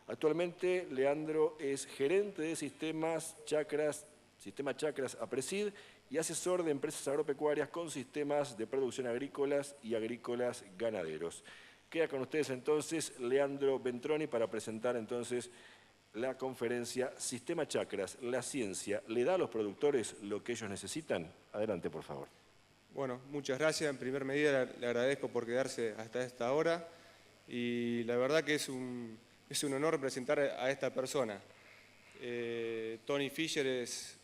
Actualmente, Leandro es gerente de Sistema Chacras Apresid y asesor de empresas agropecuarias con sistemas de producción agrícolas y agrícolas ganaderos. Queda con ustedes entonces Leandro Ventroni para presentar entonces la conferencia Sistema Chacras, la ciencia, ¿le da a los productores lo que ellos necesitan? Adelante, por favor. Bueno, muchas gracias. En primer medida le agradezco por quedarse hasta esta hora y la verdad que es un honor presentar a esta persona. Tony Fisher es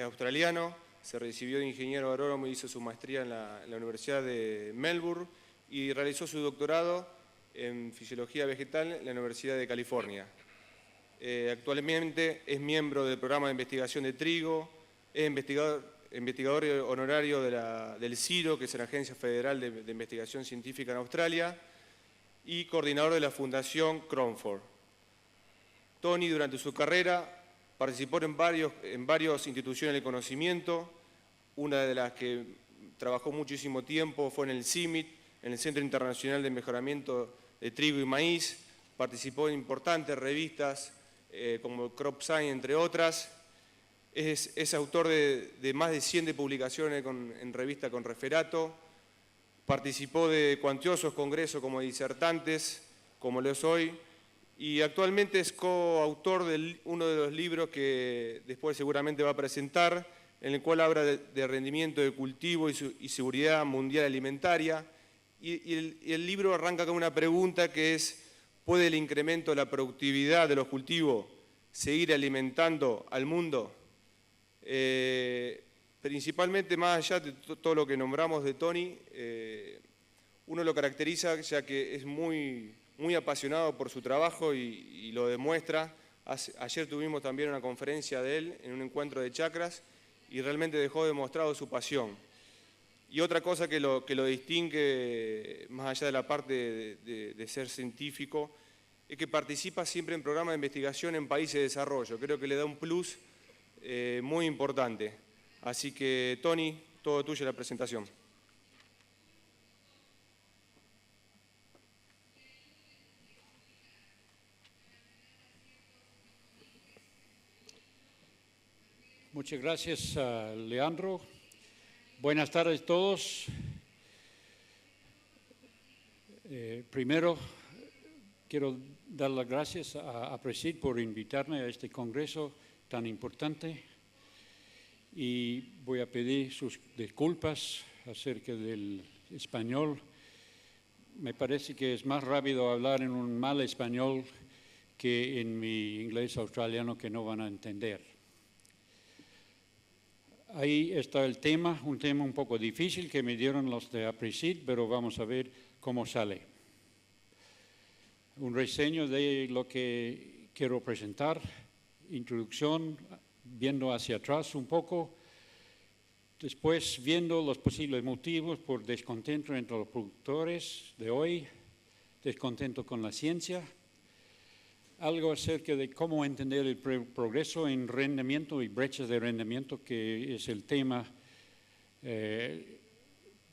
australiano, se recibió de ingeniero agrónomo y hizo su maestría en la Universidad de Melbourne y realizó su doctorado en Fisiología Vegetal en la Universidad de California. Actualmente es miembro del programa de investigación de trigo, es investigador honorario del CSIRO, que es la Agencia Federal de Investigación Científica en Australia, y coordinador de la Fundación Cromford. Tony, durante su carrera, participó en varias instituciones de conocimiento. Una de las que trabajó muchísimo tiempo fue en el CIMMYT, en el Centro Internacional de Mejoramiento de Trigo y Maíz. Participó en importantes revistas como Crop Science, entre otras. Es autor de más de 100 publicaciones en revistas con referato. Participó de cuantiosos congresos como disertantes, como lo es hoy, y actualmente es coautor de uno de los libros que después seguramente va a presentar, en el cual habla de rendimiento de cultivo y seguridad mundial alimentaria. Y el libro arranca con una pregunta que es: ¿puede el incremento de la productividad de los cultivos seguir alimentando al mundo? Principalmente, más allá de todo lo que nombramos de Tony, uno lo caracteriza ya que es muy apasionado por su trabajo y lo demuestra. Ayer tuvimos también una conferencia de él en un encuentro de chacras y realmente dejó demostrado su pasión. Y otra cosa que lo distingue, más allá de la parte de ser científico, es que participa siempre en programas de investigación en países de desarrollo. Creo que le da un plus muy importante. Así que, Tony, todo tuyo la presentación. Muchas gracias, Leandro. Buenas tardes a todos. Primero, quiero dar las gracias a Apresid por invitarme a este congreso tan importante y voy a pedir sus disculpas acerca del español. Me parece que es más rápido hablar en un mal español que en mi inglés australiano, que no van a entender. Ahí está el tema, un tema un poco difícil que me dieron los de Apresid, pero vamos a ver cómo sale. Un reseño de lo que quiero presentar, introducción, viendo hacia atrás un poco, después viendo los posibles motivos por descontento entre los productores de hoy, descontento con la ciencia, algo acerca de cómo entender el progreso en rendimiento y brechas de rendimiento, que es el tema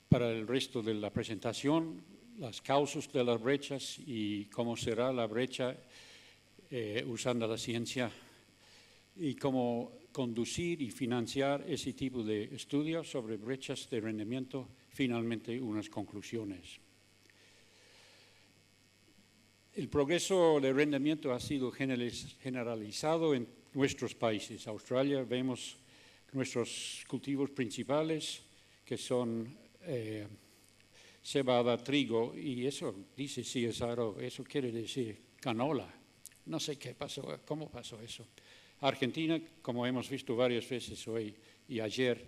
para el resto de la presentación, las causas de las brechas y cómo será la brecha usando la ciencia y cómo conducir y financiar ese tipo de estudios sobre brechas de rendimiento, finalmente unas conclusiones. El progreso de rendimiento ha sido generalizado en nuestros países. Australia, vemos nuestros cultivos principales, que son cebada, trigo, y eso dice CSIRO, eso quiere decir canola. No sé qué pasó, cómo pasó eso. Argentina, como hemos visto varias veces hoy y ayer,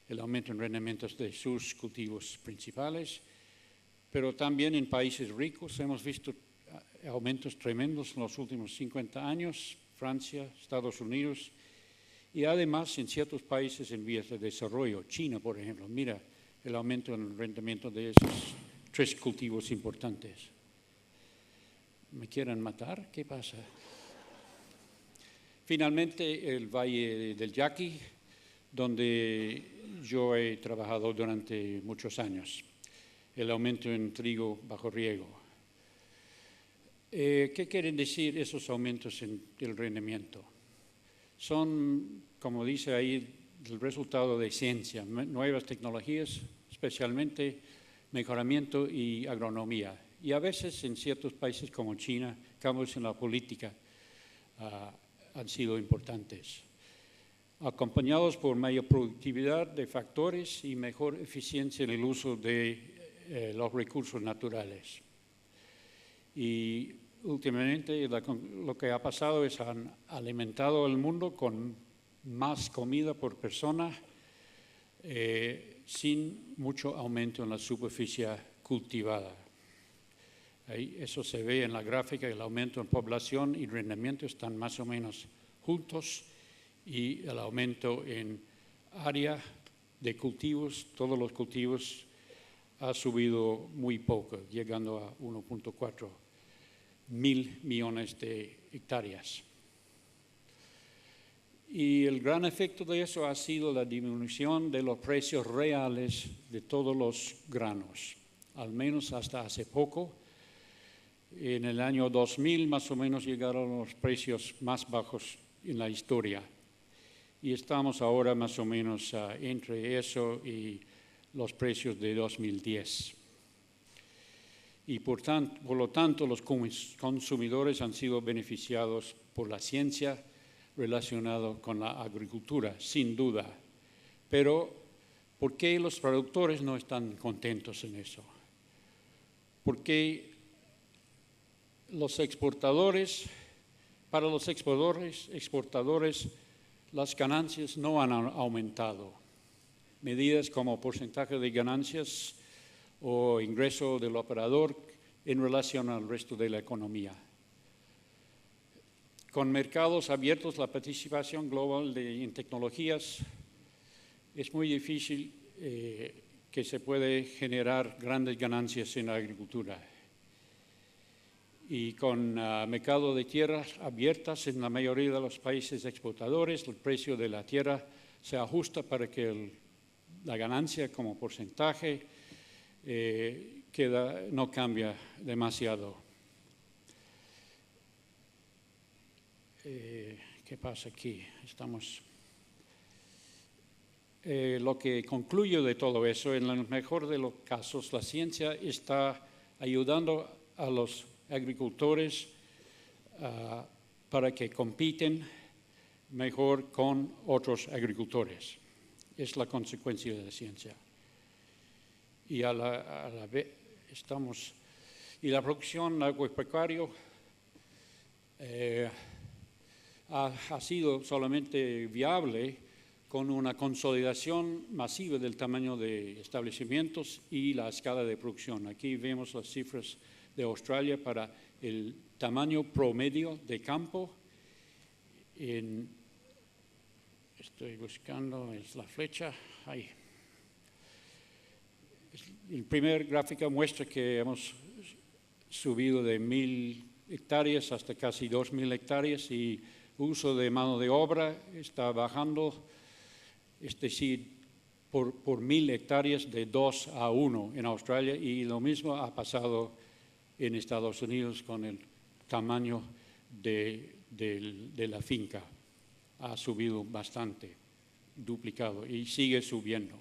el aumento en rendimientos de sus cultivos principales, pero también en países ricos hemos visto aumentos tremendos en los últimos 50 años, Francia, Estados Unidos, y además en ciertos países en vías de desarrollo, China, por ejemplo. Mira el aumento en el rendimiento de esos 3 cultivos importantes. ¿Me quieren matar? ¿Qué pasa? Finalmente, el Valle del Yaqui, donde yo he trabajado durante muchos años. El aumento en trigo bajo riego. ¿Qué quieren decir esos aumentos en el rendimiento? Son, como dice ahí, el resultado de ciencia, nuevas tecnologías, especialmente mejoramiento y agronomía. Y a veces en ciertos países como China, cambios en la política han sido importantes, acompañados por mayor productividad de factores y mejor eficiencia en el uso de los recursos naturales. Y últimamente lo que ha pasado es que han alimentado al mundo con más comida por persona sin mucho aumento en la superficie cultivada. Ahí, eso se ve en la gráfica, el aumento en población y rendimiento están más o menos juntos y el aumento en área de cultivos, todos los cultivos, ha subido muy poco, llegando a 1.4 mil millones de hectáreas. Y el gran efecto de eso ha sido la disminución de los precios reales de todos los granos, al menos hasta hace poco. En el año 2000 más o menos llegaron los precios más bajos en la historia. Y estamos ahora más o menos entre eso y los precios de 2010. Y por lo tanto, los consumidores han sido beneficiados por la ciencia relacionada con la agricultura, sin duda. Pero, ¿por qué los productores no están contentos en eso? Porque los exportadores, para los exportadores, las ganancias no han aumentado. Medidas como porcentaje de ganancias o ingreso del operador en relación al resto de la economía. Con mercados abiertos, la participación global en tecnologías es muy difícil que se puede generar grandes ganancias en la agricultura. Y con mercado de tierras abiertas en la mayoría de los países exportadores, el precio de la tierra se ajusta para que la ganancia como porcentaje no cambia demasiado. ¿Qué pasa aquí? Lo que concluyo de todo eso, en el mejor de los casos, la ciencia está ayudando a los agricultores para que compiten mejor con otros agricultores. Es la consecuencia de la ciencia. Y a la vez la producción agropecuaria ha sido solamente viable con una consolidación masiva del tamaño de establecimientos y la escala de producción. Aquí vemos las cifras de Australia para el tamaño promedio de campo. Estoy buscando, es la flecha, ahí. El primer gráfico muestra que hemos subido de 1.000 hectáreas hasta casi 2.000 hectáreas y uso de mano de obra está bajando, es decir, por 1.000 hectáreas de 2 a 1 en Australia, y lo mismo ha pasado en Estados Unidos con el tamaño de la finca. Ha subido bastante, duplicado, y sigue subiendo.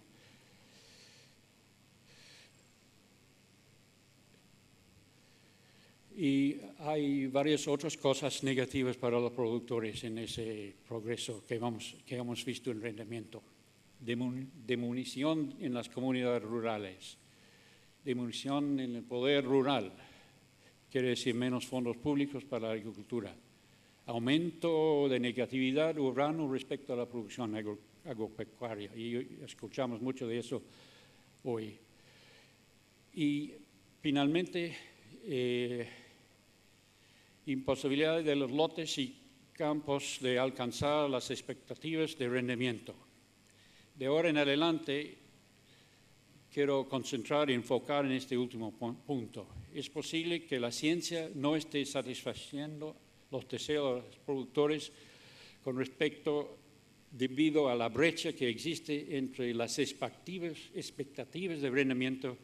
Y hay varias otras cosas negativas para los productores en ese progreso que hemos visto en rendimiento. Diminución en las comunidades rurales, diminución en el poder rural, quiere decir menos fondos públicos para la agricultura, aumento de negatividad urbano respecto a la producción agropecuaria, y escuchamos mucho de eso hoy. Y finalmente, imposibilidad de los lotes y campos de alcanzar las expectativas de rendimiento. De ahora en adelante, quiero concentrar y enfocar en este último punto. Es posible que la ciencia no esté satisfaciendo los deseos de los productores con respecto, debido a la brecha que existe entre las expectativas de rendimiento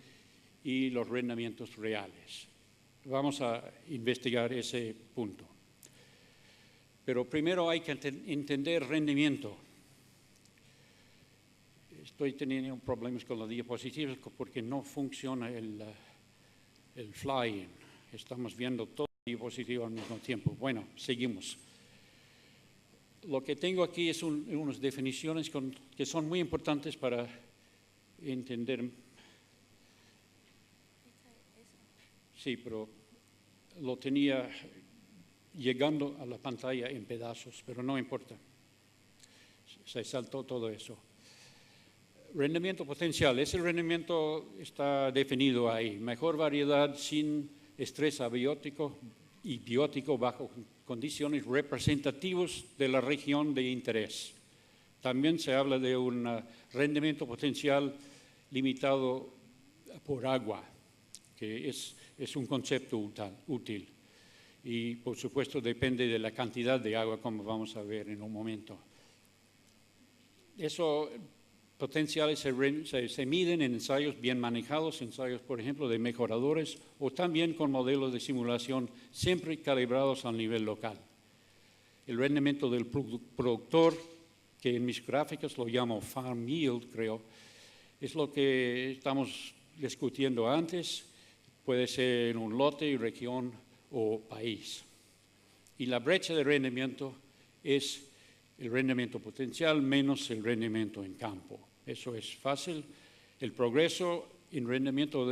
y los rendimientos reales. vamos a investigar ese punto. Pero primero hay que entender rendimiento. Estoy teniendo problemas con las diapositivas porque no funciona el fly-in. Estamos viendo toda la diapositiva al mismo tiempo. Bueno, seguimos. Lo que tengo aquí es unas definiciones que son muy importantes para entender. Sí, pero lo tenía llegando a la pantalla en pedazos, pero no importa. Se saltó todo eso. Rendimiento potencial. Ese rendimiento está definido ahí. Mejor variedad sin estrés abiótico y biótico bajo condiciones representativas de la región de interés. También se habla de un rendimiento potencial limitado por agua, que es un concepto útil. Y, por supuesto, depende de la cantidad de agua, como vamos a ver en un momento. Esos potenciales se miden en ensayos bien manejados, ensayos, por ejemplo, de mejoradores, o también con modelos de simulación siempre calibrados al nivel local. El rendimiento del productor, que en mis gráficas lo llamo farm yield, creo, es lo que estamos discutiendo antes. Puede ser en un lote, región o país. Y la brecha de rendimiento es el rendimiento potencial menos el rendimiento en campo. Eso es fácil. El progreso en rendimiento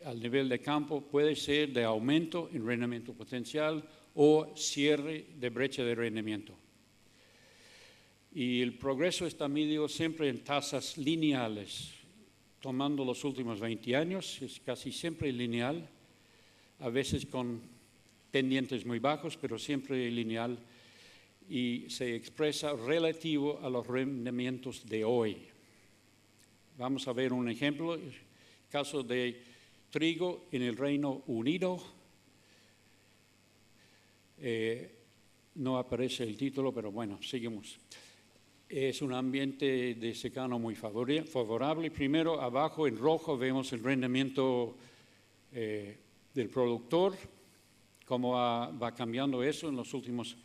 al nivel de campo puede ser de aumento en rendimiento potencial o cierre de brecha de rendimiento. Y el progreso está medido siempre en tasas lineales. Tomando los últimos 20 años, es casi siempre lineal, a veces con pendientes muy bajos, pero siempre lineal, y se expresa relativo a los rendimientos de hoy. Vamos a ver un ejemplo, el caso de trigo en el Reino Unido. No aparece el título, pero bueno, seguimos. Es un ambiente de secano muy favorable. Primero, abajo en rojo vemos el rendimiento del productor, cómo va cambiando eso en los últimos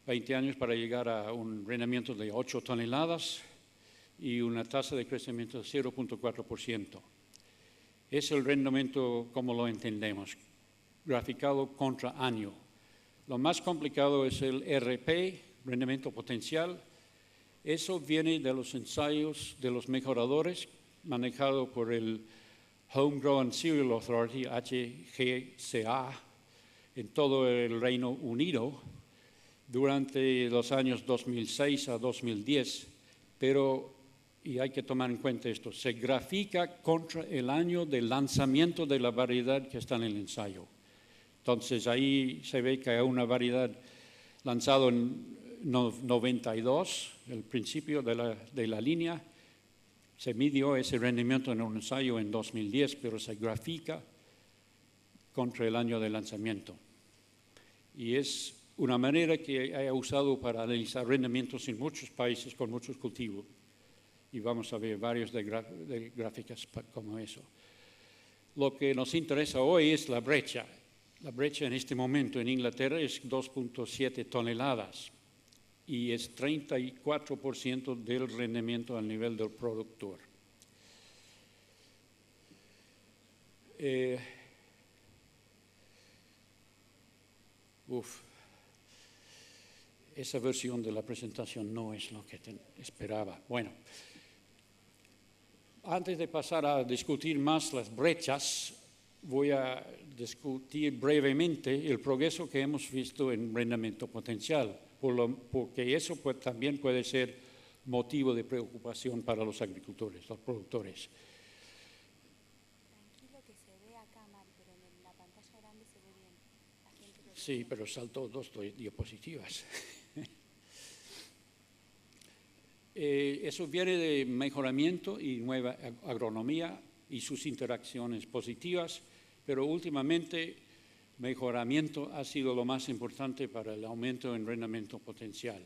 20 años para llegar a un rendimiento de 8 toneladas y una tasa de crecimiento de 0.4%. Es el rendimiento como lo entendemos, graficado contra año. Lo más complicado es el RP, rendimiento potencial. Eso viene de los ensayos de los mejoradores, manejado por el Homegrown Cereal Authority, HGCA, en todo el Reino Unido, durante los años 2006 a 2010. Pero, y hay que tomar en cuenta esto, se grafica contra el año de lanzamiento de la variedad que está en el ensayo. Entonces, ahí se ve que hay una variedad lanzada en 92, el principio de la línea. Se midió ese rendimiento en un ensayo en 2010, pero se grafica contra el año de lanzamiento. Y es una manera que he usado para analizar rendimientos en muchos países con muchos cultivos. Y vamos a ver varios de gráficas como eso. Lo que nos interesa hoy es la brecha. La brecha en este momento en Inglaterra es 2.7 toneladas. Y es 34% del rendimiento al nivel del productor. Esa versión de la presentación no es lo que esperaba. Bueno, antes de pasar a discutir más las brechas, voy a discutir brevemente el progreso que hemos visto en rendimiento potencial, porque eso también puede ser motivo de preocupación para los agricultores, los productores. Tranquilo que se ve acá mal, pero en la pantalla grande se ve bien. La gente lo Sí, pero saltó 2 diapositivas. Eso viene de mejoramiento y nueva agronomía y sus interacciones positivas, pero últimamente mejoramiento ha sido lo más importante para el aumento en rendimiento potencial.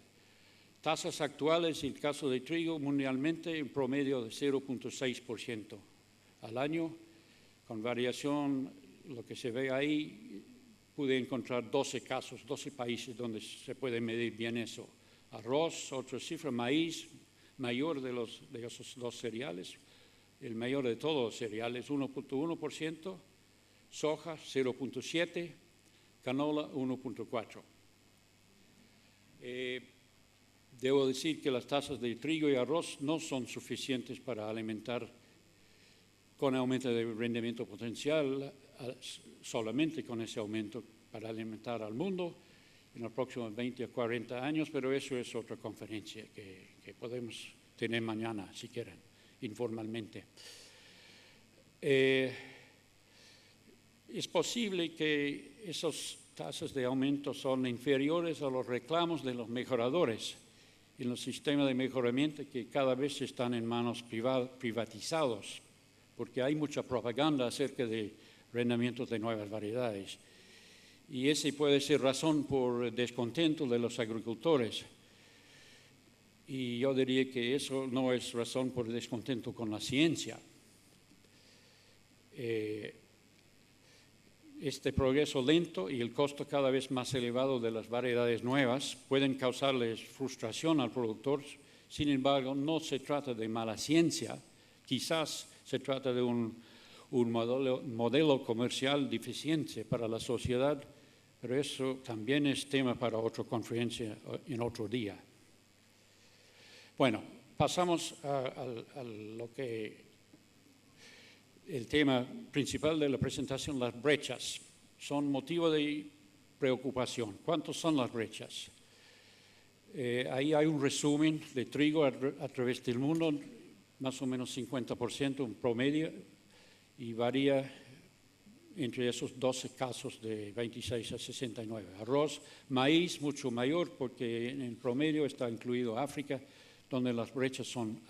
Tasas actuales, en el caso de trigo, mundialmente en promedio de 0.6% al año, con variación lo que se ve ahí, pude encontrar 12 casos, 12 países donde se puede medir bien eso. Arroz, otra cifra, maíz, mayor de esos dos cereales, el mayor de todos los cereales, 1.1%, soja 0.7%, canola 1.4%. Debo decir que las tasas de trigo y arroz no son suficientes para alimentar con aumento de rendimiento potencial, solamente con ese aumento para alimentar al mundo en los próximos 20 a 40 años, pero eso es otra conferencia que podemos tener mañana, si quieren, informalmente. Es posible que esas tasas de aumento son inferiores a los reclamos de los mejoradores en los sistemas de mejoramiento que cada vez están en manos privatizados, porque hay mucha propaganda acerca de rendimientos de nuevas variedades. Y ese puede ser razón por descontento de los agricultores. Y yo diría que eso no es razón por descontento con la ciencia. Este progreso lento y el costo cada vez más elevado de las variedades nuevas pueden causarles frustración al productor. Sin embargo, no se trata de mala ciencia, quizás se trata de un modelo comercial deficiente para la sociedad, pero eso también es tema para otra conferencia en otro día. Bueno, pasamos a lo que el tema principal de la presentación, las brechas. Son motivo de preocupación. ¿Cuántas son las brechas? Ahí hay un resumen de trigo a través del mundo, más o menos 50%, un promedio, y varía entre esos 12 casos de 26 a 69. Arroz, maíz, mucho mayor, porque en el promedio está incluido África, donde las brechas son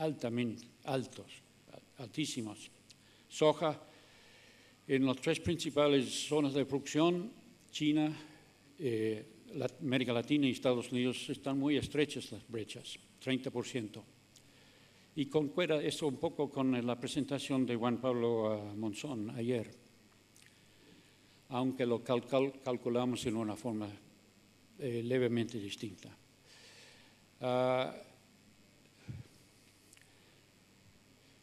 altísimas. Soja, en las tres principales zonas de producción, China, América Latina y Estados Unidos, están muy estrechas las brechas, 30%. Y concuerda eso un poco con la presentación de Juan Pablo Monzón ayer, aunque lo calculamos en una forma levemente distinta.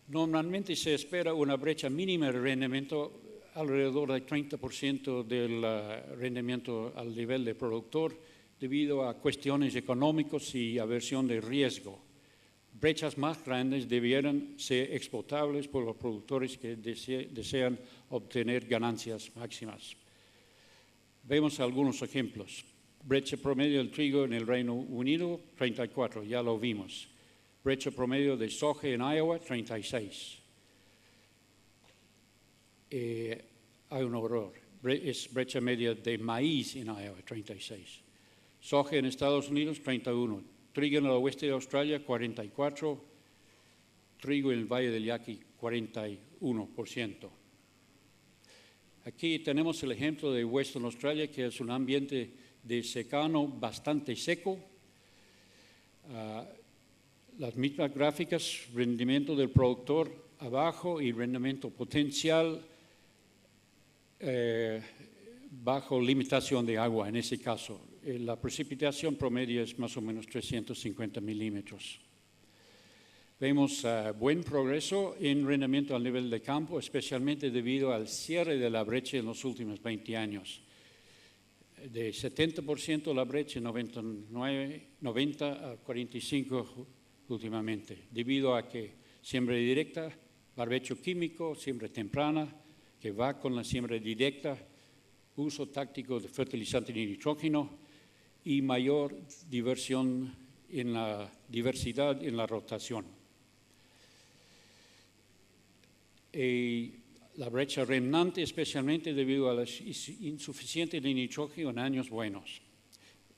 Normalmente se espera una brecha mínima de rendimiento alrededor del 30% del rendimiento al nivel de productor debido a cuestiones económicas y aversión de riesgo. Brechas más grandes debieran ser explotables por los productores que desean obtener ganancias máximas. Vemos algunos ejemplos. Brecha promedio del trigo en el Reino Unido, 34, ya lo vimos. Brecha promedio de soja en Iowa, 36. Hay un horror. Es brecha media de maíz en Iowa, 36. Soja en Estados Unidos, 31. Trigo en el oeste de Australia, 44. Trigo en el Valle del Yaqui, 41%. Aquí tenemos el ejemplo de Western Australia, que es un ambiente de secano bastante seco. Las mismas gráficas, rendimiento del productor abajo y rendimiento potencial bajo limitación de agua en ese caso. La precipitación promedio es más o menos 350 milímetros. Vemos buen progreso en rendimiento al nivel de campo, especialmente debido al cierre de la brecha en los últimos 20 años. De 70% la brecha, 90 a 45% últimamente, debido a que siembra directa, barbecho químico, siembra temprana, que va con la siembra directa, uso táctico de fertilizante de nitrógeno y mayor diversidad en la rotación. La brecha remnante, especialmente debido a la insuficiente de nitrógeno en años buenos,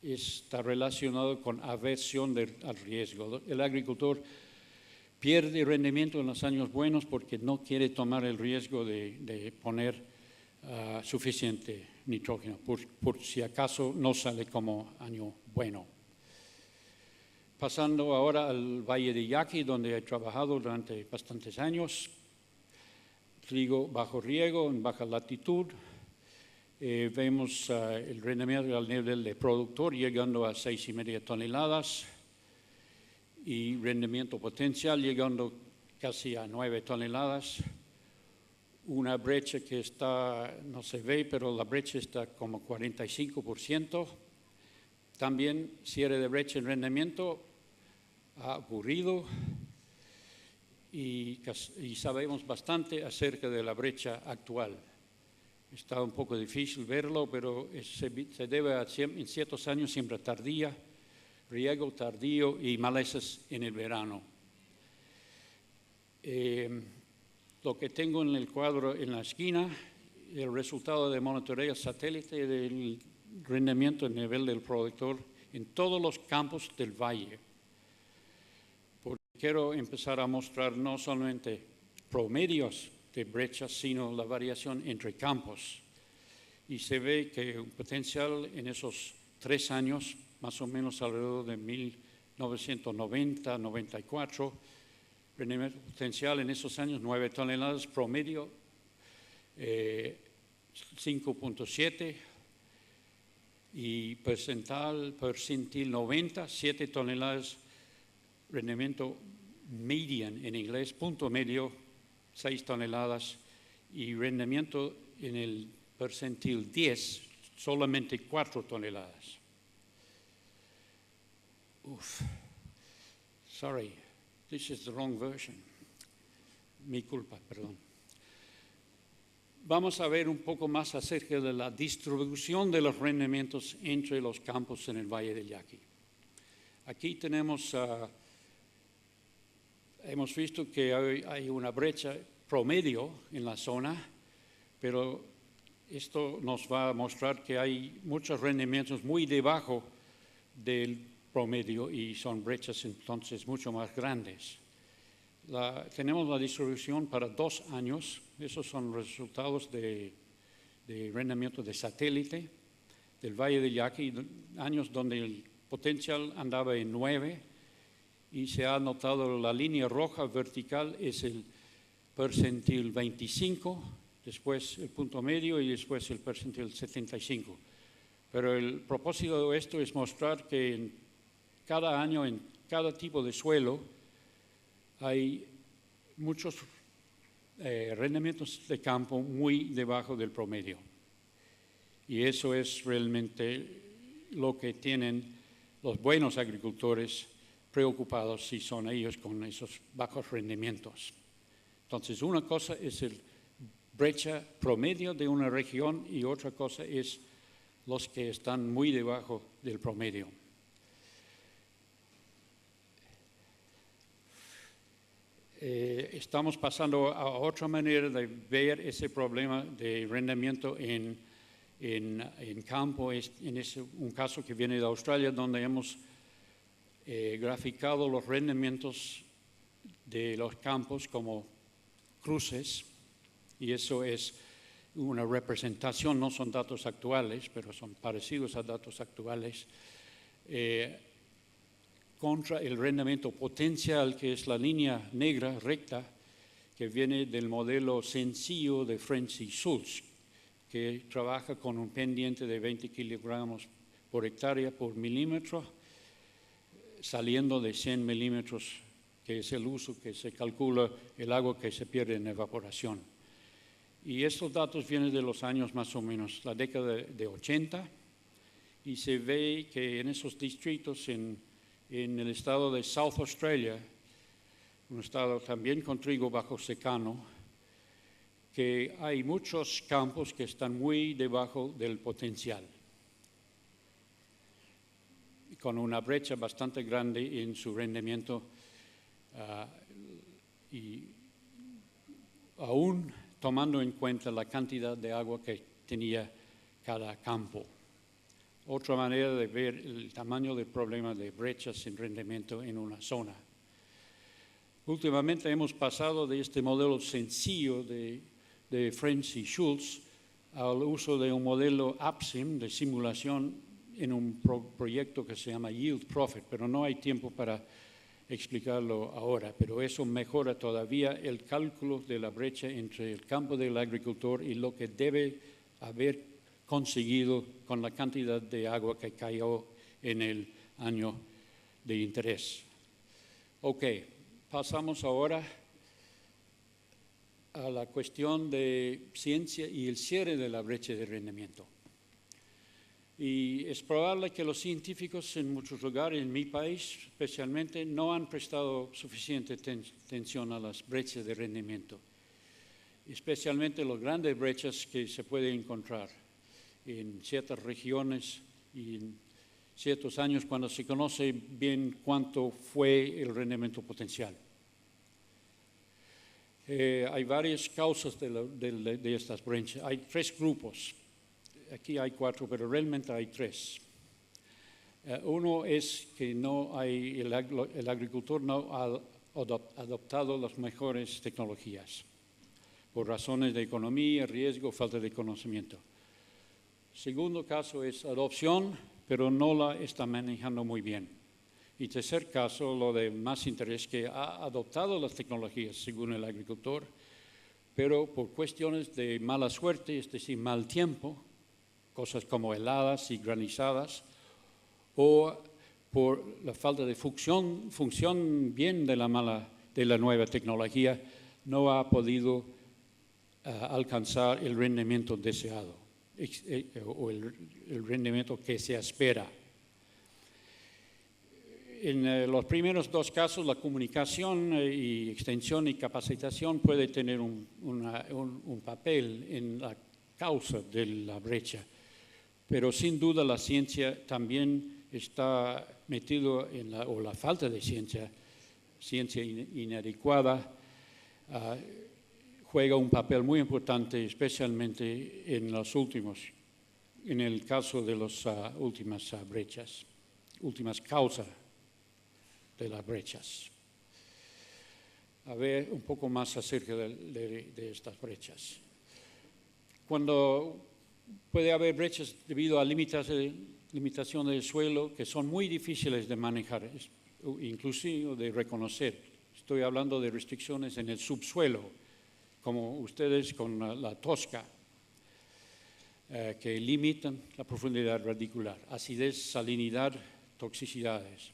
está relacionado con aversión al riesgo. El agricultor pierde rendimiento en los años buenos porque no quiere tomar el riesgo de poner suficiente nitrógeno, por si acaso no sale como año bueno. Pasando ahora al Valle de Yaqui, donde he trabajado durante bastantes años. Trigo bajo riego, en baja latitud, Vemos el rendimiento al nivel de productor llegando a 6,5 toneladas y rendimiento potencial llegando casi a 9 toneladas. Una brecha que está, no se ve, pero la brecha está como 45%. También cierre de brecha en rendimiento ha ocurrido y sabemos bastante acerca de la brecha actual. Está un poco difícil verlo, pero se debe a, en ciertos años siempre tardía, riego tardío y malezas en el verano. Lo que tengo en el cuadro en la esquina, el resultado de monitoreo satélite del rendimiento a nivel del productor en todos los campos del valle. Porque quiero empezar a mostrar no solamente promedios de brechas, sino la variación entre campos. Y se ve que un potencial en esos 3 años, más o menos alrededor de 1990-94, rendimiento potencial en esos años 9 toneladas, promedio 5.7 y percentil 90, 7 toneladas, rendimiento median en inglés, punto medio, 6 toneladas y rendimiento en el percentil 10, solamente 4 toneladas. Sorry, this is the wrong version. Mi culpa, perdón. Vamos a ver un poco más acerca de la distribución de los rendimientos entre los campos en el Valle del Yaqui. Aquí tenemos, hemos visto que hay una brecha promedio en la zona, pero esto nos va a mostrar que hay muchos rendimientos muy debajo del promedio y son brechas entonces mucho más grandes. Tenemos la distribución para 2 años. Esos son resultados de rendimiento de satélite del Valle del Yaqui, años donde el potencial andaba en 9 y se ha notado la línea roja vertical es el percentil 25, después el punto medio y después el percentil 75. Pero el propósito de esto es mostrar que en cada año, en cada tipo de suelo, hay muchos rendimientos de campo muy debajo del promedio. Y eso es realmente lo que tienen los buenos agricultores preocupados si son ellos con esos bajos rendimientos. Entonces, una cosa es el brecha promedio de una región y otra cosa es los que están muy debajo del promedio. Estamos pasando a otra manera de ver ese problema de rendimiento en campo. Un caso que viene de Australia, donde hemos graficado los rendimientos de los campos como cruces, y eso es una representación, no son datos actuales, pero son parecidos a datos actuales, contra el rendimiento potencial, que es la línea negra recta, que viene del modelo sencillo de French y Schultz, que trabaja con un pendiente de 20 kilogramos por hectárea por milímetro, saliendo de 100 milímetros, que es el uso que se calcula el agua que se pierde en evaporación. Y estos datos vienen de los años más o menos, la década de 80, y se ve que en esos distritos en el estado de South Australia, un estado también con trigo bajo secano, que hay muchos campos que están muy debajo del potencial, con una brecha bastante grande en su rendimiento y aún tomando en cuenta la cantidad de agua que tenía cada campo. Otra manera de ver el tamaño del problema de brechas en rendimiento en una zona. Últimamente hemos pasado de este modelo sencillo de French y Schultz al uso de un modelo APSIM de simulación en un proyecto que se llama Yield Profit, pero no hay tiempo para explicarlo ahora, pero eso mejora todavía el cálculo de la brecha entre el campo del agricultor y lo que debe haber conseguido con la cantidad de agua que cayó en el año de interés. Ok, pasamos ahora a la cuestión de ciencia y el cierre de la brecha de rendimiento. Y es probable que los científicos en muchos lugares, en mi país especialmente, no han prestado suficiente atención a las brechas de rendimiento, especialmente las grandes brechas que se pueden encontrar en ciertas regiones y en ciertos años cuando se conoce bien cuánto fue el rendimiento potencial. Hay varias causas de estas brechas. Hay 3 grupos. Aquí hay 4, pero realmente hay 3. Uno es que el agricultor no ha adoptado las mejores tecnologías por razones de economía, riesgo, falta de conocimiento. Segundo caso es adopción, pero no la está manejando muy bien. Y tercer caso, lo de más interés, que ha adoptado las tecnologías según el agricultor, pero por cuestiones de mala suerte, es decir, mal tiempo, cosas como heladas y granizadas, o por la falta de función bien de la nueva tecnología, no ha podido alcanzar el rendimiento deseado o el rendimiento que se espera. En los primeros 2 casos, la comunicación y extensión y capacitación puede tener un papel en la causa de la brecha, pero sin duda la ciencia también está metida o la falta de ciencia inadecuada, juega un papel muy importante, especialmente en el caso de las últimas brechas, últimas causas de las brechas. A ver un poco más acerca de estas brechas. Cuando puede haber brechas debido a limitación del suelo que son muy difíciles de manejar, inclusive de reconocer. Estoy hablando de restricciones en el subsuelo, como ustedes con la tosca, que limitan la profundidad radicular, acidez, salinidad, toxicidades.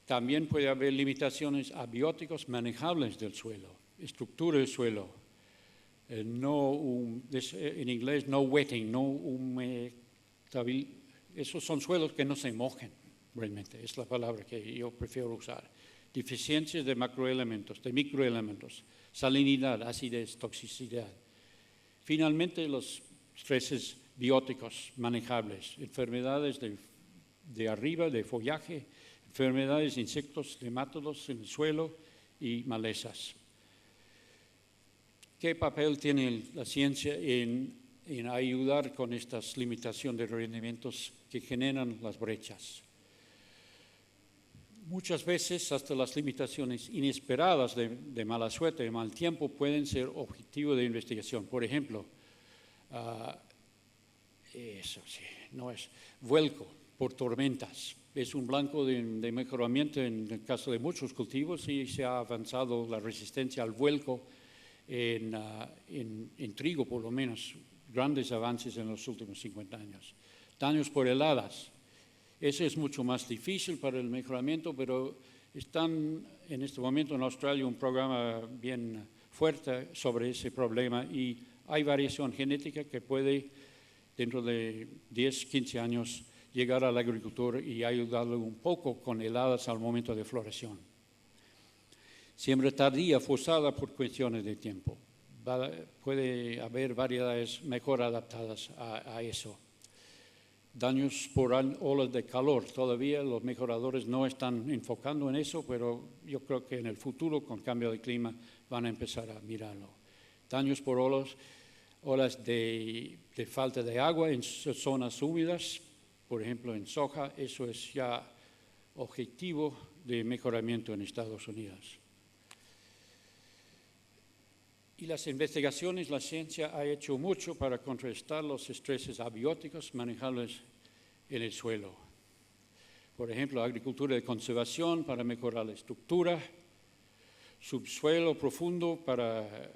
También puede haber limitaciones a bióticos manejables del suelo, estructura del suelo, en inglés no wetting, esos son suelos que no se mojen realmente, es la palabra que yo prefiero usar. Deficiencias de macroelementos, de microelementos, salinidad, acidez, toxicidad. Finalmente, los estreses bióticos manejables, enfermedades de arriba, de follaje, enfermedades de insectos, nematodos en el suelo y malezas. ¿Qué papel tiene la ciencia en ayudar con estas limitaciones de rendimientos que generan las brechas? Muchas veces hasta las limitaciones inesperadas de mala suerte, de mal tiempo, pueden ser objetivo de investigación. Por ejemplo, vuelco por tormentas. Es un blanco de mejoramiento en el caso de muchos cultivos y se ha avanzado la resistencia al vuelco en trigo, por lo menos, grandes avances en los últimos 50 años. Daños por heladas. Ese es mucho más difícil para el mejoramiento, pero están en este momento en Australia un programa bien fuerte sobre ese problema y hay variación genética que puede, dentro de 10, 15 años, llegar al agricultor y ayudarle un poco con heladas al momento de floración. Siembra tardía forzada por cuestiones de tiempo. Puede haber variedades mejor adaptadas a eso. Daños por olas de calor. Todavía los mejoradores no están enfocando en eso, pero yo creo que en el futuro, con cambio de clima, van a empezar a mirarlo. Daños por olas de falta de agua en zonas húmedas, por ejemplo en soja, eso es ya objetivo de mejoramiento en Estados Unidos. Y las investigaciones, la ciencia ha hecho mucho para contrarrestar los estreses abióticos manejables en el suelo. Por ejemplo, agricultura de conservación para mejorar la estructura, subsuelo profundo para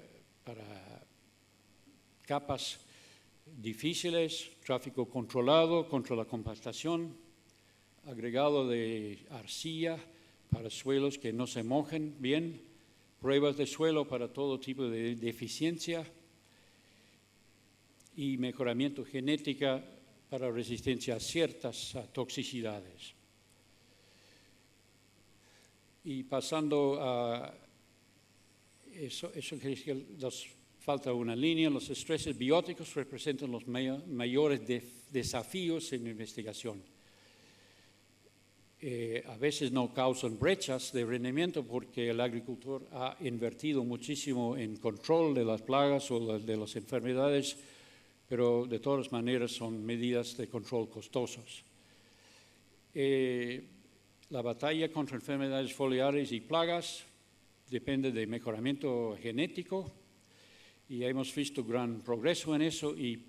capas difíciles, tráfico controlado contra la compactación, agregado de arcilla para suelos que no se mojen bien, pruebas de suelo para todo tipo de deficiencia y mejoramiento genética para resistencia a ciertas toxicidades. Y pasando a eso quiere decir que falta una línea. Los estreses bióticos representan los mayores desafíos en la investigación. A veces no causan brechas de rendimiento porque el agricultor ha invertido muchísimo en control de las plagas o de las enfermedades, pero de todas maneras son medidas de control costosos. La batalla contra enfermedades foliares y plagas depende de mejoramiento genético y hemos visto gran progreso en eso, y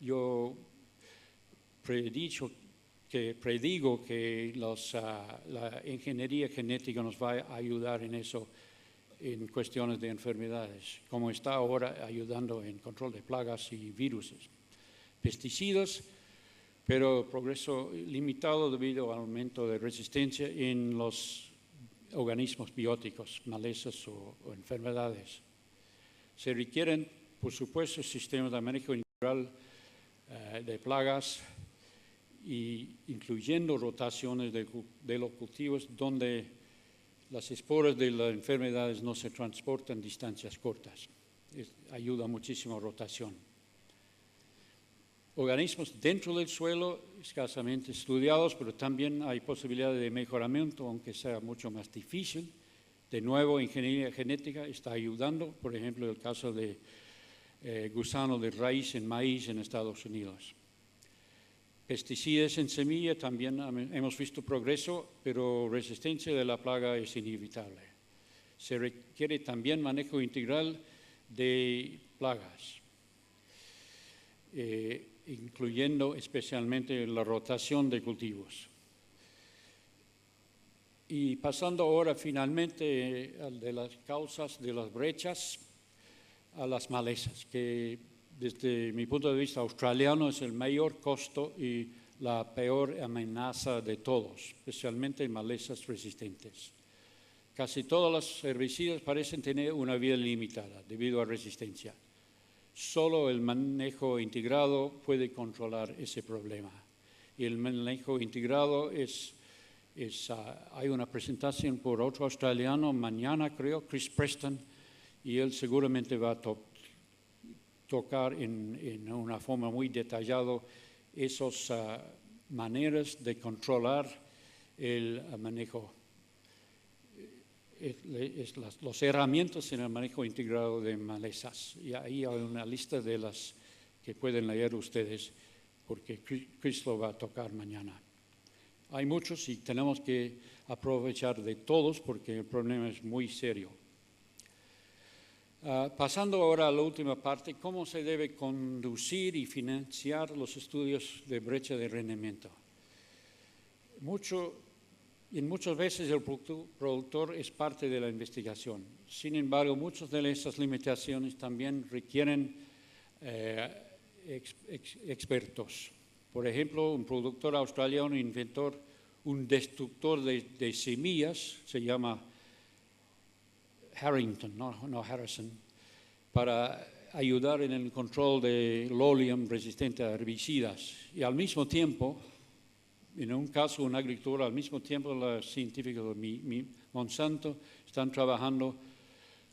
yo predigo que la ingeniería genética nos va a ayudar en eso, en cuestiones de enfermedades, como está ahora ayudando en control de plagas y virus. Pesticidas, pero progreso limitado debido al aumento de resistencia en los organismos bióticos, malezas o enfermedades. Se requieren, por supuesto, sistemas de manejo integral de plagas, incluyendo rotaciones de los cultivos donde las esporas de las enfermedades no se transportan distancias cortas. Ayuda muchísimo a rotación. Organismos dentro del suelo, escasamente estudiados, pero también hay posibilidades de mejoramiento, aunque sea mucho más difícil. De nuevo, ingeniería genética está ayudando, por ejemplo, el caso de gusano de raíz en maíz en Estados Unidos. Pesticidas en semilla, también hemos visto progreso, pero resistencia de la plaga es inevitable. Se requiere también manejo integral de plagas, incluyendo especialmente la rotación de cultivos. Y pasando ahora finalmente de las causas de las brechas a las malezas, que desde mi punto de vista australiano es el mayor costo y la peor amenaza de todos, especialmente malezas resistentes. Casi todos los herbicidas parecen tener una vida limitada debido a resistencia. Solo el manejo integrado puede controlar ese problema. Y el manejo integrado hay una presentación por otro australiano mañana, creo, Chris Preston, y él seguramente va a tocar en una forma muy detallada esas maneras de controlar el manejo, las herramientas en el manejo integrado de malezas. Y ahí hay una lista de las que pueden leer ustedes, porque Chris lo va a tocar mañana. Hay muchos y tenemos que aprovechar de todos porque el problema es muy serio. Pasando ahora a la última parte, ¿cómo se debe conducir y financiar los estudios de brecha de rendimiento? Muchas veces el productor es parte de la investigación. Sin embargo, muchas de esas limitaciones también requieren expertos. Por ejemplo, un productor australiano inventó un destructor de semillas, se llama Harrington, no Harrison, para ayudar en el control de lolium resistente a herbicidas. Y al mismo tiempo, en un caso, un agricultor, al mismo tiempo los científicos de Monsanto están trabajando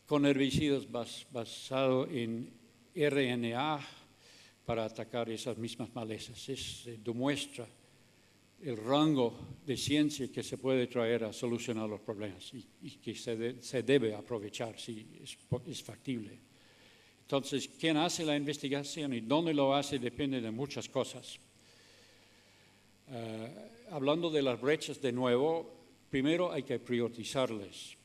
con herbicidas basados en RNA para atacar esas mismas malezas. Demuestra el rango de ciencia que se puede traer a solucionar los problemas y que se debe aprovechar si es factible. Entonces, quién hace la investigación y dónde lo hace depende de muchas cosas. Hablando de las brechas de nuevo, primero hay que priorizarles.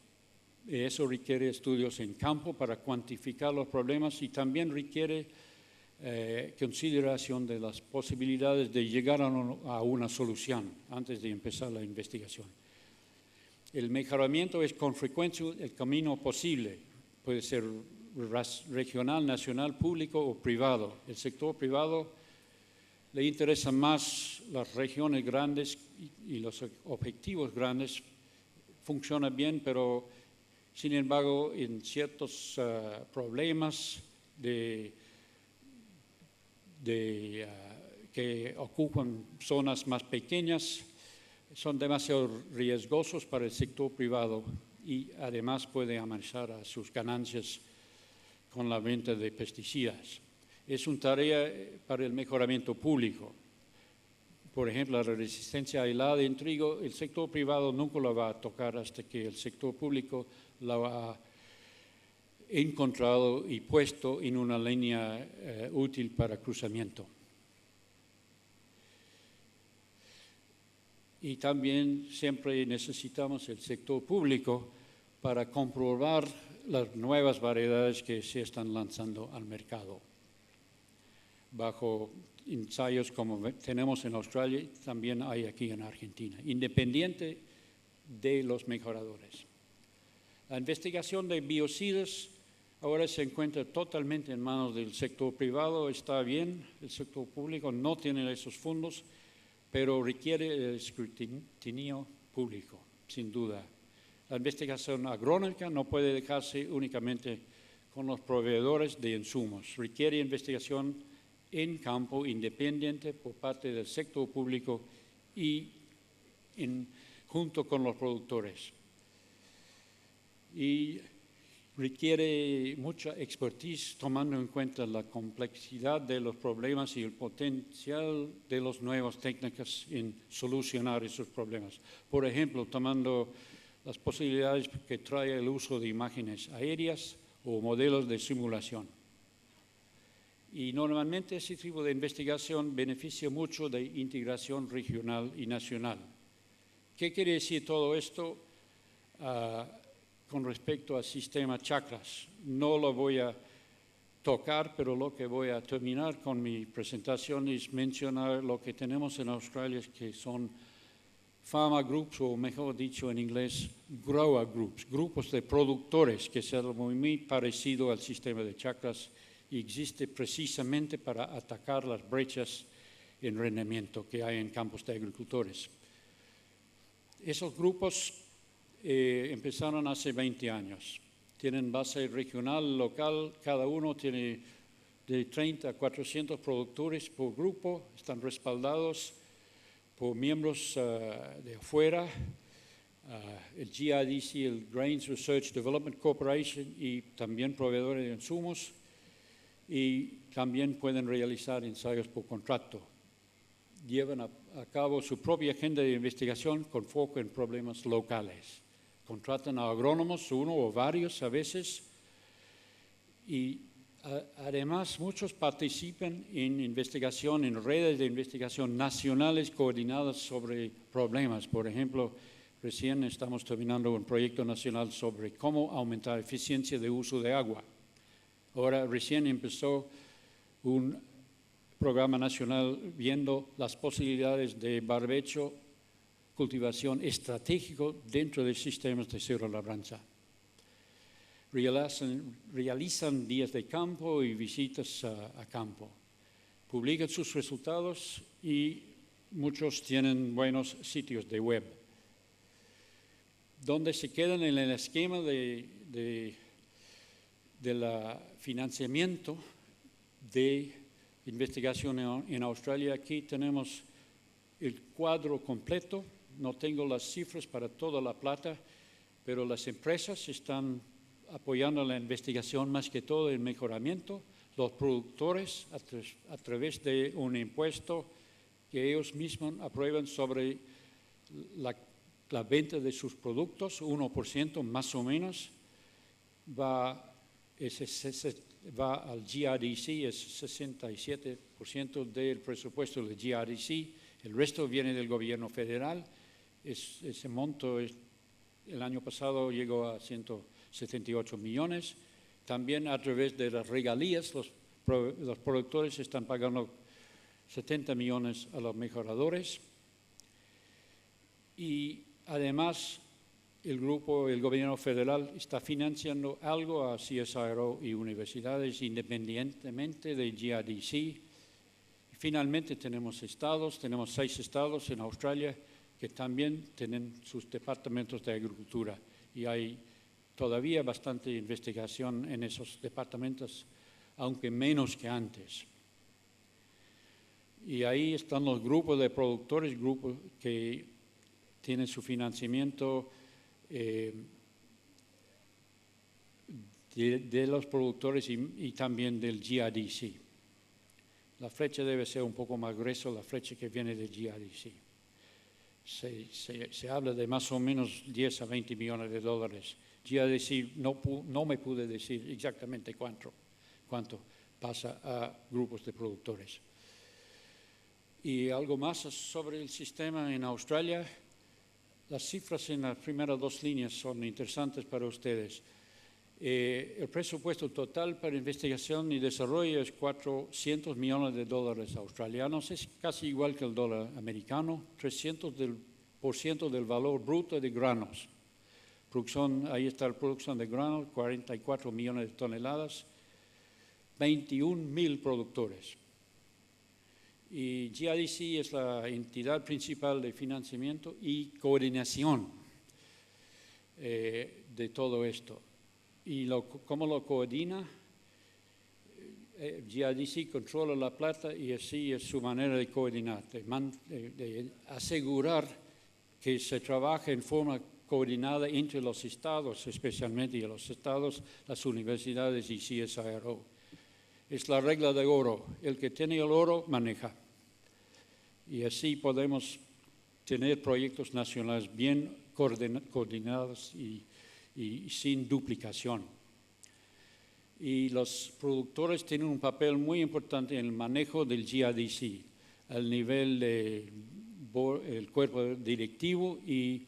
Eso requiere estudios en campo para cuantificar los problemas y también requiere consideración de las posibilidades de llegar a una solución antes de empezar la investigación. El mejoramiento es con frecuencia el camino posible. Puede ser regional, nacional, público o privado. El sector privado le interesan más las regiones grandes y los objetivos grandes. Funciona bien, pero sin embargo en ciertos problemas que ocupan zonas más pequeñas son demasiado riesgosos para el sector privado y además puede amenazar a sus ganancias con la venta de pesticidas. Es una tarea para el mejoramiento público. Por ejemplo, la resistencia a helada en trigo, el sector privado nunca la va a tocar hasta que el sector público la ha encontrado y puesto en una línea útil para cruzamiento. Y también siempre necesitamos el sector público para comprobar las nuevas variedades que se están lanzando al mercado. Bajo ensayos como tenemos en Australia, también hay aquí en Argentina, independiente de los mejoradores. La investigación de biocidas ahora se encuentra totalmente en manos del sector privado, está bien, el sector público no tiene esos fondos, pero requiere el escrutinio público, sin duda. La investigación agronómica no puede dejarse únicamente con los proveedores de insumos, requiere investigación en campo independiente por parte del sector público y junto con los productores. Y requiere mucha expertise tomando en cuenta la complejidad de los problemas y el potencial de las nuevas técnicas en solucionar esos problemas. Por ejemplo, tomando las posibilidades que trae el uso de imágenes aéreas o modelos de simulación. Y normalmente ese tipo de investigación beneficia mucho de integración regional y nacional. ¿Qué quiere decir todo esto? Con respecto al sistema chakras. No lo voy a tocar, pero lo que voy a terminar con mi presentación es mencionar lo que tenemos en Australia, que son farmer groups, o mejor dicho en inglés, grower groups, grupos de productores, que es algo muy parecido al sistema de chakras y existe precisamente para atacar las brechas en rendimiento que hay en campos de agricultores. Esos grupos empezaron hace 20 años. Tienen base regional, local, cada uno tiene de 30 a 400 productores por grupo, están respaldados por miembros de afuera, el GRDC, el Grains Research Development Corporation, y también proveedores de insumos, y también pueden realizar ensayos por contrato. Llevan a cabo su propia agenda de investigación con foco en problemas locales. Contratan a agrónomos, uno o varios a veces, y además muchos participan en investigación, en redes de investigación nacionales coordinadas sobre problemas. Por ejemplo, recién estamos terminando un proyecto nacional sobre cómo aumentar la eficiencia de uso de agua. Ahora recién empezó un programa nacional viendo las posibilidades de barbecho, cultivación estratégico dentro de sistemas de cero labranza. Realizan días de campo y visitas a campo. Publican sus resultados y muchos tienen buenos sitios de web. Donde se quedan en el esquema de la financiamiento de investigación en Australia, aquí tenemos el cuadro completo. No tengo las cifras para toda La Plata, pero las empresas están apoyando la investigación más que todo el mejoramiento. Los productores a través de un impuesto que ellos mismos aprueban sobre la venta de sus productos, 1% más o menos, va al GRDC, es 67% del presupuesto del GRDC, el resto viene del gobierno federal. Ese monto el año pasado llegó a 178 millones. También a través de las regalías, los productores están pagando 70 millones a los mejoradores. Y además el gobierno federal está financiando algo a CSIRO y universidades independientemente de GRDC. Finalmente tenemos 6 estados en Australia que también tienen sus departamentos de agricultura y hay todavía bastante investigación en esos departamentos, aunque menos que antes. Y ahí están los grupos de productores, grupos que tienen su financiamiento de los productores y también del GRDC. La flecha debe ser un poco más gruesa, la flecha que viene del GRDC. Se habla de más o menos 10 a 20 millones de dólares. GRDC no me pude decir exactamente cuánto pasa a grupos de productores. Y algo más sobre el sistema en Australia. Las cifras en las primeras 2 líneas son interesantes para ustedes. El presupuesto total para investigación y desarrollo es 400 millones de dólares australianos, es casi igual que el dólar americano, 300% del valor bruto de granos. Ahí está la producción de granos, 44 millones de toneladas, 21,000 productores. Y GRDC es la entidad principal de financiamiento y coordinación de todo esto. ¿Y cómo lo coordina? GRDC controla la plata y así es su manera de coordinar, de asegurar que se trabaje en forma coordinada entre los estados, especialmente los estados, las universidades y CSIRO. Es la regla de oro. El que tiene el oro maneja. Y así podemos tener proyectos nacionales bien coordinados y sin duplicación. Y los productores tienen un papel muy importante en el manejo del GRDC, al nivel del cuerpo directivo y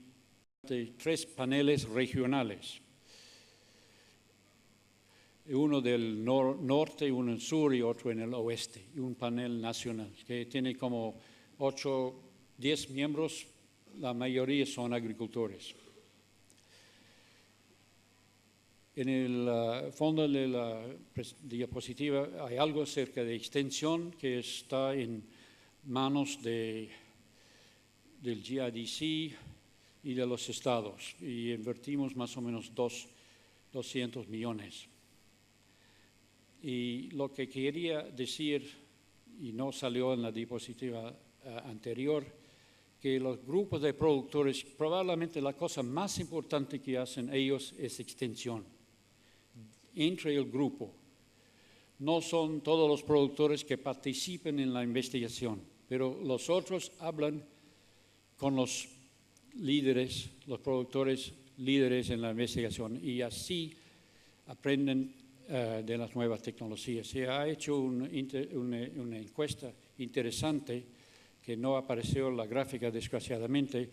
de 3 paneles regionales. Uno del norte, uno en el sur y otro en el oeste, y un panel nacional que tiene como 8, 10 miembros, la mayoría son agricultores. En el fondo de la diapositiva hay algo acerca de extensión que está en manos del GRDC y de los estados, y invertimos más o menos 200 millones. Y lo que quería decir, y no salió en la diapositiva anterior, que los grupos de productores, probablemente la cosa más importante que hacen ellos es extensión. Entre el grupo, no son todos los productores que participen en la investigación, pero los otros hablan con los líderes, los productores líderes en la investigación, y así aprenden de las nuevas tecnologías. Se ha hecho una encuesta interesante que no apareció en la gráfica desgraciadamente,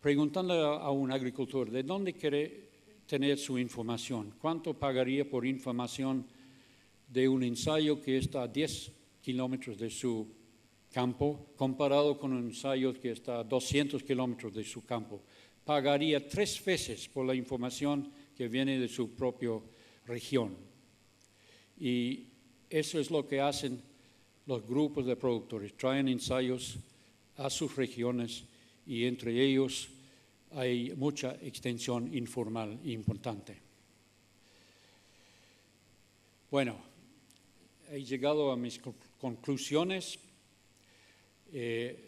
preguntando a un agricultor de dónde quiere tener su información, cuánto pagaría por información de un ensayo que está a 10 kilómetros de su campo, comparado con un ensayo que está a 200 kilómetros de su campo. Pagaría 3 veces por la información que viene de su propia región. Y eso es lo que hacen los grupos de productores. Traen ensayos a sus regiones y entre ellos hay mucha extensión informal importante. Bueno, he llegado a mis conclusiones.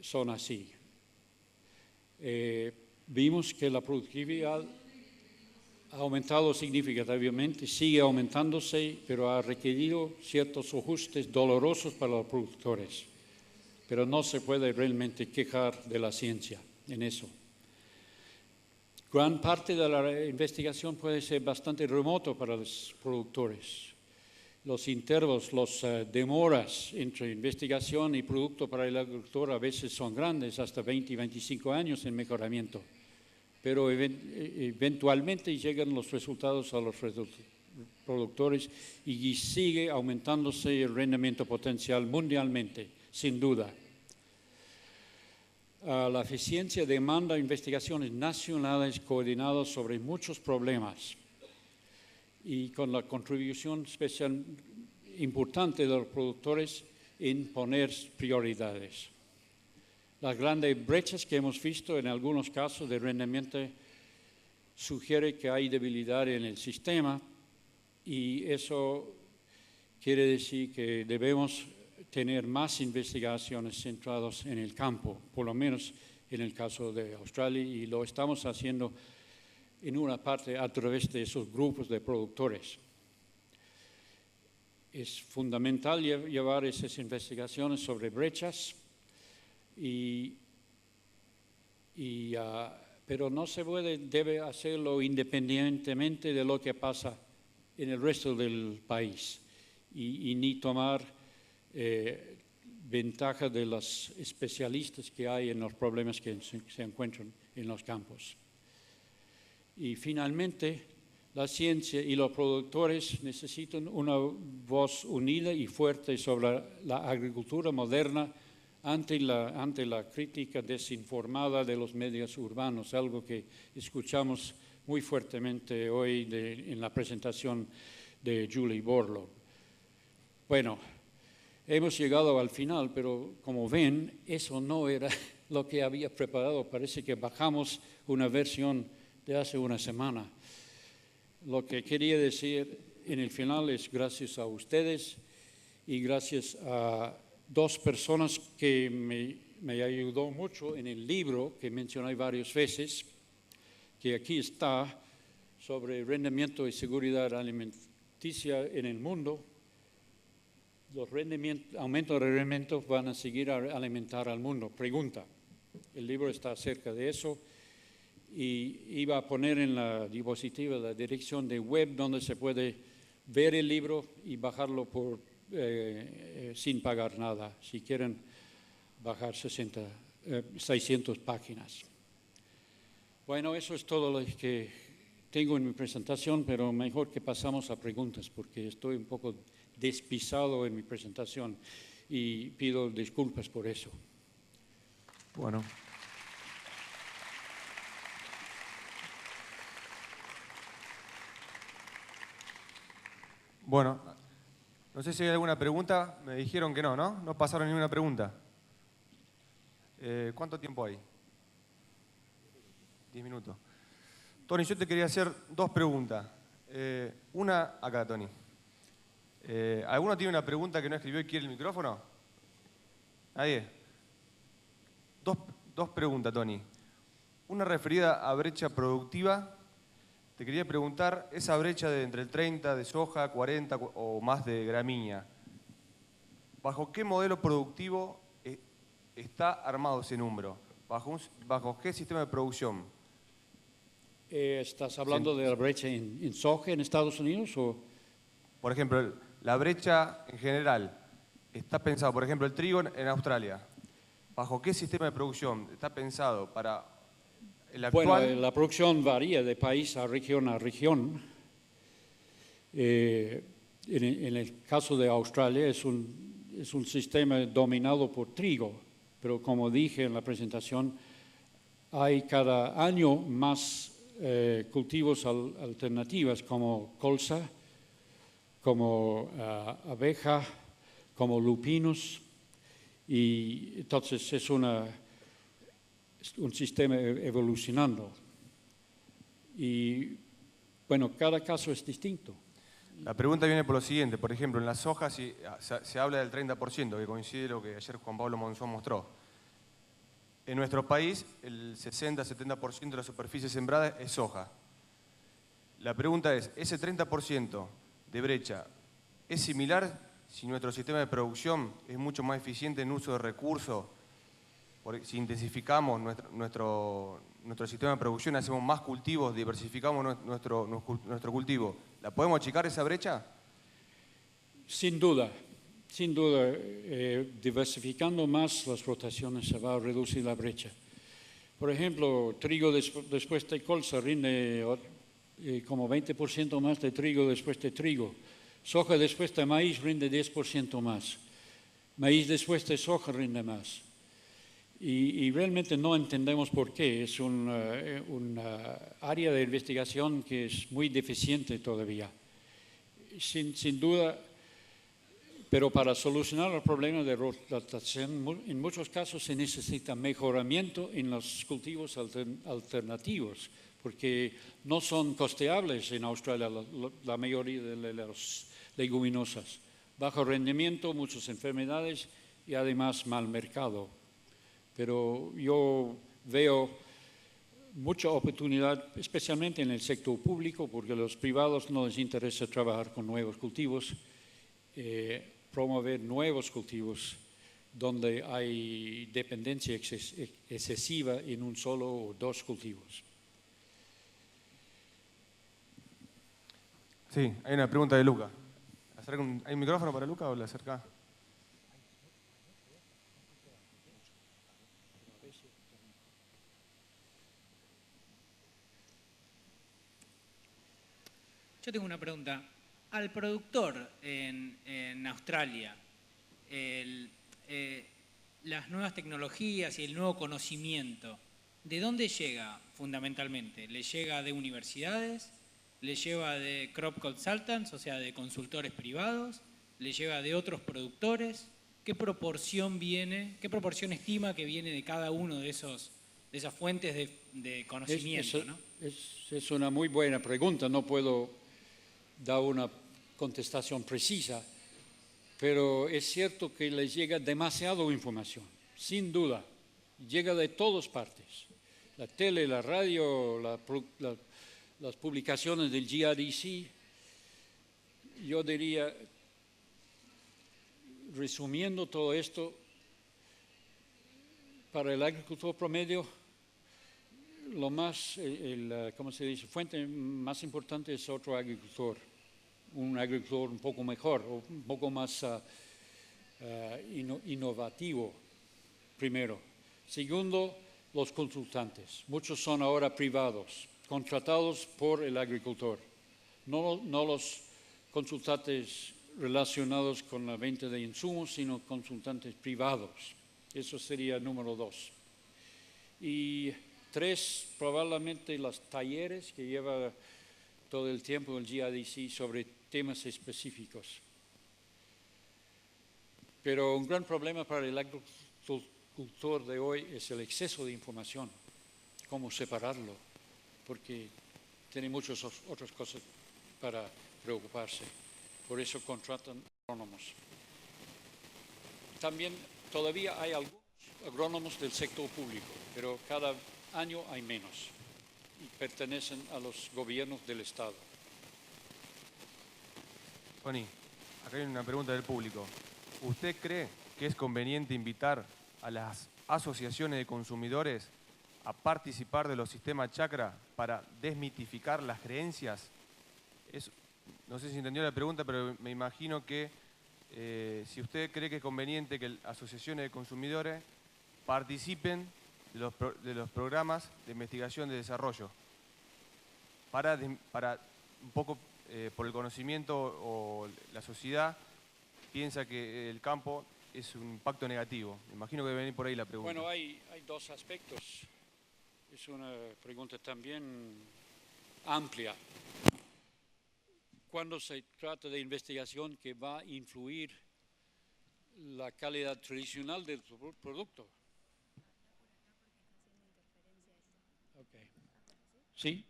Son así. Vimos que la productividad ha aumentado significativamente, sigue aumentándose, pero ha requerido ciertos ajustes dolorosos para los productores. Pero no se puede realmente quejar de la ciencia en eso. Gran parte de la investigación puede ser bastante remoto para los productores. Los intervalos, las demoras entre investigación y producto para el agricultor a veces son grandes, hasta 20 y 25 años en mejoramiento. Pero eventualmente llegan los resultados a los productores y sigue aumentándose el rendimiento potencial mundialmente, sin duda. La eficiencia demanda investigaciones nacionales coordinadas sobre muchos problemas y con la contribución especial importante de los productores en poner prioridades. Las grandes brechas que hemos visto en algunos casos de rendimiento sugiere que hay debilidad en el sistema y eso quiere decir que debemos tener más investigaciones centradas en el campo, por lo menos en el caso de Australia, y lo estamos haciendo en una parte a través de esos grupos de productores. Es fundamental llevar esas investigaciones sobre brechas, pero no se debe hacerlo independientemente de lo que pasa en el resto del país y ni tomar ventaja de los especialistas que hay en los problemas que se encuentran en los campos. Y finalmente, la ciencia y los productores necesitan una voz unida y fuerte sobre la agricultura moderna ante la crítica desinformada de los medios urbanos, algo que escuchamos muy fuertemente hoy en la presentación de Julie Borlaug. Bueno, hemos llegado al final, pero como ven, eso no era lo que había preparado. Parece que bajamos una versión de hace una semana. Lo que quería decir en el final es gracias a ustedes y gracias a dos personas que me ayudó mucho en el libro que mencioné varias veces, que aquí está, sobre rendimiento y seguridad alimenticia en el mundo. Los aumentos de rendimientos van a seguir a alimentar al mundo. Pregunta. El libro está acerca de eso y iba a poner en la diapositiva la dirección de web donde se puede ver el libro y bajarlo sin pagar nada, si quieren bajar 600 páginas. Bueno, eso es todo lo que tengo en mi presentación, pero mejor que pasamos a preguntas porque estoy un poco despisado en mi presentación y pido disculpas por eso. Bueno. Bueno, no sé si hay alguna pregunta. Me dijeron que no, ¿no? No pasaron ninguna pregunta. ¿Cuánto tiempo hay? 10 minutos. Tony, yo te quería hacer dos preguntas. Una acá, Tony. ¿Alguno tiene una pregunta que no escribió y quiere el micrófono? ¿Nadie? Dos preguntas, Tony. Una referida a brecha productiva. Te quería preguntar, esa brecha de entre el 30 de soja, 40 o más de gramínea, ¿bajo qué modelo productivo está armado ese número? ¿Bajo qué sistema de producción? ¿Estás hablando de la brecha en soja en Estados Unidos o...? Por ejemplo, la brecha en general, está pensado, por ejemplo, el trigo en Australia. ¿Bajo qué sistema de producción está pensado para el actual? Bueno, la producción varía de país a región a región. En el caso de Australia es un sistema dominado por trigo, pero como dije en la presentación, hay cada año más cultivos alternativos como colza, como abeja, como lupinos, y entonces es un sistema evolucionando. Y bueno, cada caso es distinto. La pregunta viene por lo siguiente, por ejemplo, en la soja se habla del 30%, que coincide lo que ayer Juan Pablo Monzón mostró. En nuestro país, el 60-70% de la superficie sembrada es soja. La pregunta es, ¿ese 30% de brecha es similar si nuestro sistema de producción es mucho más eficiente en uso de recursos? Si intensificamos nuestro sistema de producción, hacemos más cultivos, diversificamos nuestro cultivo, ¿la podemos achicar esa brecha? Sin duda. Sin duda, diversificando más las rotaciones se va a reducir la brecha. Por ejemplo, trigo después de colza rinde como 20% más de trigo después de trigo. Soja después de maíz rinde 10% más. Maíz después de soja rinde más. y realmente no entendemos por qué. Es un área de investigación que es muy deficiente todavía. Sin duda, pero para solucionar el problema de rotación, en muchos casos se necesita mejoramiento en los cultivos alternativos, porque no son costeables en Australia la mayoría de las leguminosas. Bajo rendimiento, muchas enfermedades y además mal mercado. Pero yo veo mucha oportunidad, especialmente en el sector público, porque a los privados no les interesa trabajar con nuevos cultivos, promover nuevos cultivos donde hay dependencia excesiva en un solo o dos cultivos. Sí, hay una pregunta de Luca. ¿Hay un micrófono para Luca o le acerca? Yo tengo una pregunta. Al productor en Australia, las nuevas tecnologías y el nuevo conocimiento, ¿de dónde llega fundamentalmente? ¿Le llega de universidades? ¿Le lleva de crop consultants, o sea, de consultores privados? ¿Le lleva de otros productores? ¿Qué proporción estima que viene de cada uno de esas fuentes de conocimiento? ¿No? Es una muy buena pregunta. No puedo dar una contestación precisa, pero es cierto que les llega demasiada información, sin duda. Llega de todas partes. La tele, la radio, las publicaciones del GRDC. Yo diría, resumiendo todo esto, para el agricultor promedio, fuente más importante es otro agricultor, un agricultor un poco mejor, o un poco más innovativo, primero. Segundo, los consultantes. Muchos son ahora privados, contratados por el agricultor. No los consultantes relacionados con la venta de insumos, sino consultantes privados. Eso sería número 2. Y 3, probablemente los talleres que lleva todo el tiempo el GRDC sobre temas específicos. Pero un gran problema para el agricultor de hoy es el exceso de información. Cómo separarlo, porque tiene muchas otras cosas para preocuparse. Por eso contratan agrónomos. También todavía hay algunos agrónomos del sector público, pero cada año hay menos y pertenecen a los gobiernos del Estado. Tony, acá hay una pregunta del público. ¿Usted cree que es conveniente invitar a las asociaciones de consumidores a participar de los sistemas chakra para desmitificar las creencias? No sé si entendió la pregunta, pero me imagino que si usted cree que es conveniente que las asociaciones de consumidores participen de los programas de investigación de desarrollo para un poco por el conocimiento o la sociedad piensa que el campo es un impacto negativo. Me imagino que debe venir por ahí la pregunta. Bueno, hay 2 aspectos. Es una pregunta también amplia. Cuando se trata de investigación que va a influir la calidad tradicional del producto. Okay. Sí.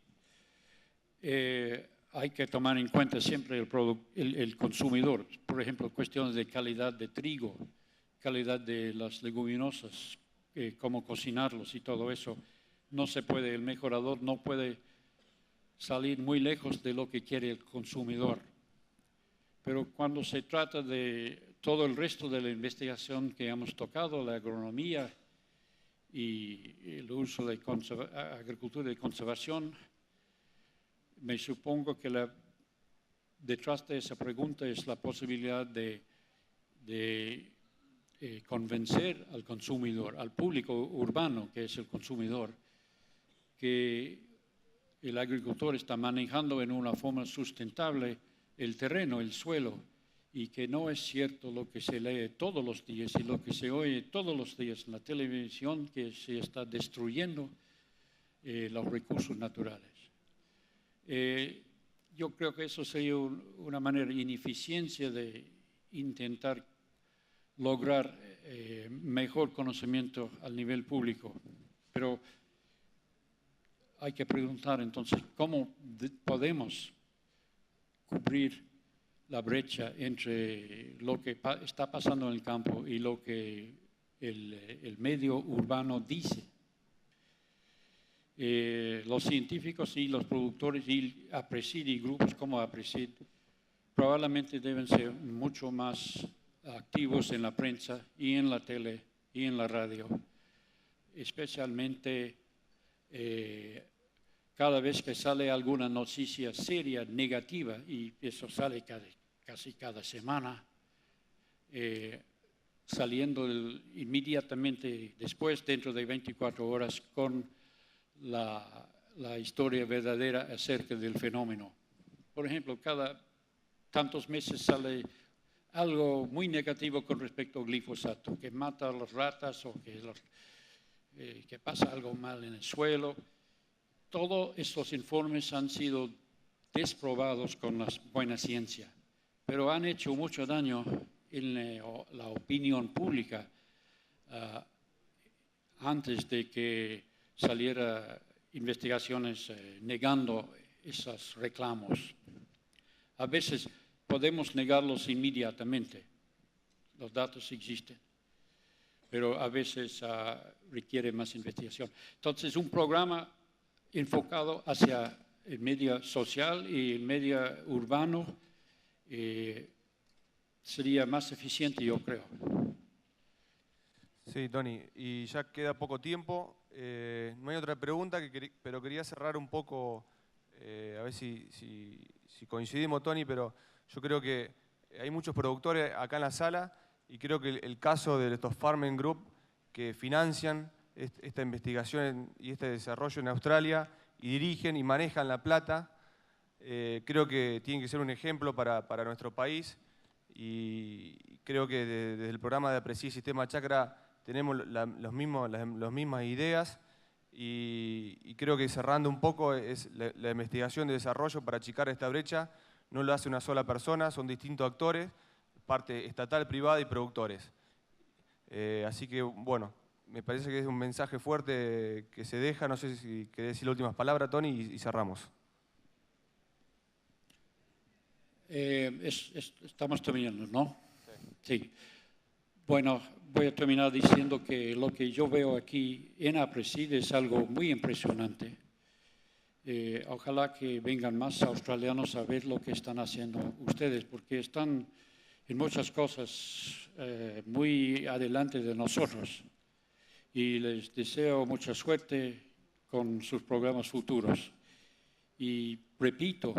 Hay que tomar en cuenta siempre el consumidor. Por ejemplo, cuestiones de calidad de trigo, calidad de las leguminosas, cómo cocinarlos y todo eso. No se puede, el mejorador no puede salir muy lejos de lo que quiere el consumidor. Pero cuando se trata de todo el resto de la investigación que hemos tocado, la agronomía y el uso de agricultura de conservación, me supongo que detrás de esa pregunta es la posibilidad de convencer al consumidor, al público urbano que es el consumidor, que el agricultor está manejando en una forma sustentable el terreno, el suelo, y que no es cierto lo que se lee todos los días y lo que se oye todos los días en la televisión, que se está destruyendo los recursos naturales. Yo creo que eso sería una manera de ineficiencia de intentar lograr mejor conocimiento al nivel público. Pero hay que preguntar entonces cómo podemos cubrir la brecha entre lo que está pasando en el campo y lo que el medio urbano dice. Los científicos y los productores y APRESID y grupos como APRESID probablemente deben ser mucho más activos en la prensa y en la tele y en la radio, especialmente cada vez que sale alguna noticia seria, negativa, y eso sale casi cada semana, saliendo inmediatamente después, dentro de 24 horas, con la historia verdadera acerca del fenómeno. Por ejemplo, cada tantos meses sale algo muy negativo con respecto al glifosato, que mata a las ratas o que pasa algo mal en el suelo. Todos estos informes han sido desprobados con la buena ciencia, pero han hecho mucho daño en la opinión pública antes de que salieran investigaciones negando esos reclamos. A veces podemos negarlos inmediatamente, los datos existen, pero a veces requiere más investigación. Entonces, un programa enfocado hacia el medio social y el medio urbano sería más eficiente, yo creo. Sí, Tony, y ya queda poco tiempo. No hay otra pregunta, pero quería cerrar un poco, a ver si coincidimos, Tony, pero yo creo que hay muchos productores acá en la sala y creo que el caso de estos Farming Group que financian esta investigación y este desarrollo en Australia y dirigen y manejan La Plata, creo que tienen que ser un ejemplo para nuestro país y creo que desde el programa de APRESID Sistema Chacra tenemos las mismas ideas y creo que cerrando un poco es la investigación de desarrollo para achicar esta brecha. No lo hace una sola persona, son distintos actores, parte estatal, privada y productores. Así que, bueno, me parece que es un mensaje fuerte que se deja. No sé si querés decir las últimas palabras, Tony, y cerramos. Estamos terminando, ¿no? Sí. Bueno, voy a terminar diciendo que lo que yo veo aquí en APRESID es algo muy impresionante. Ojalá que vengan más australianos a ver lo que están haciendo ustedes, porque están en muchas cosas muy adelante de nosotros. Y les deseo mucha suerte con sus programas futuros. Y repito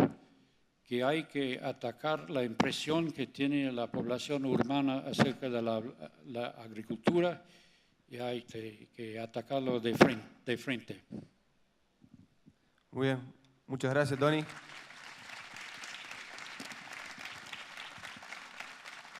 que hay que atacar la impresión que tiene la población urbana acerca de la agricultura y hay que atacarlo de frente. Muy bien, muchas gracias, Tony.